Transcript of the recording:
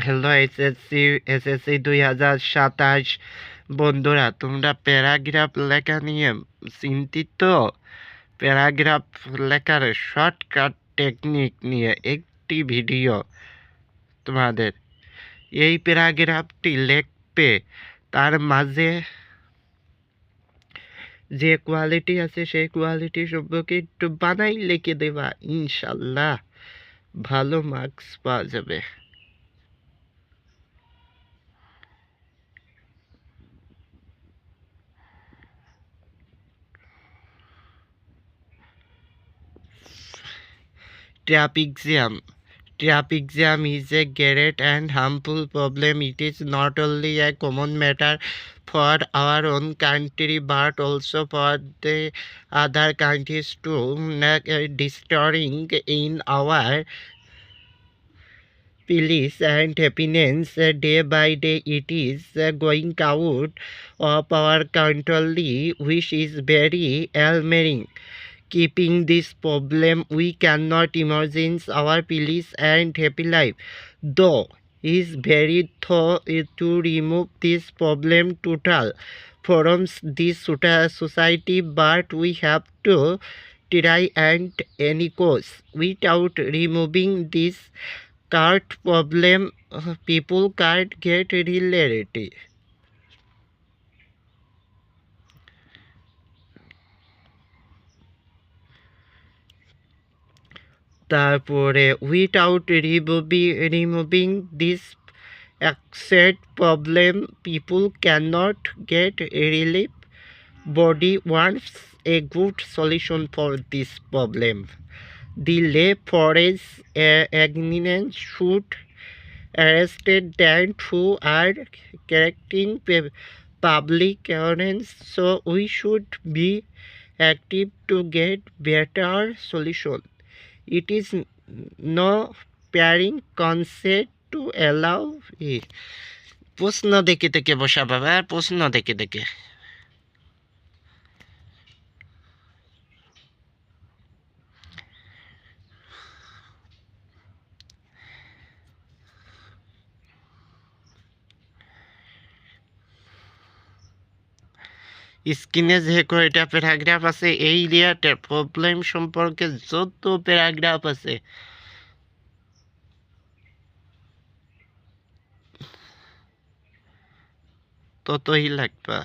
Hello SSC 2027 বন্ধুরা, তোমরা paragraph লেখা নিয়ে চিন্তিত? প্যারাগ্রাফ লেখার শর্টকাট টেকনিক নিয়ে একটি ভিডিও তোমাদের। এই প্যারাগ্রাফটি লিখবে, তার মাঝে যে কোয়ালিটি আছে সেই কোয়ালিটি সম্পর্কে একটু বানাই লিখে দেবা, ইনশাল্লাহ ভালো মার্কস পাওয়া যাবে। Traffic jam. Traffic jam is a great and harmful problem. It is not only a common matter for our own country but also for the other countries too, destroying in our peace and happiness day by day. It is going out of our control, which is very alarming. Keeping this problem, we cannot imagine our peace and happy life. Though is very thought to remove this problem total from this society, but we have to try at any cost. Without removing this cart problem, people can't get reality. তারপরে without removing this accept problem, people cannot get relief. Body wants a good solution for this problem. The lay forest agreement should arrested them who are correcting public awareness, so we should be active to get better solution. It is no pairing concept to allow it. প্রশ্ন দেখে দেখে বসা বাবা, প্রশ্ন দেখে দেখে। স্ক্রিনে যে কয়টা প্যারাগ্রাফ আছে এই রিলেটেড প্রবলেম সম্পর্কে যত প্যারাগ্রাফ আছে ততই লাগবে।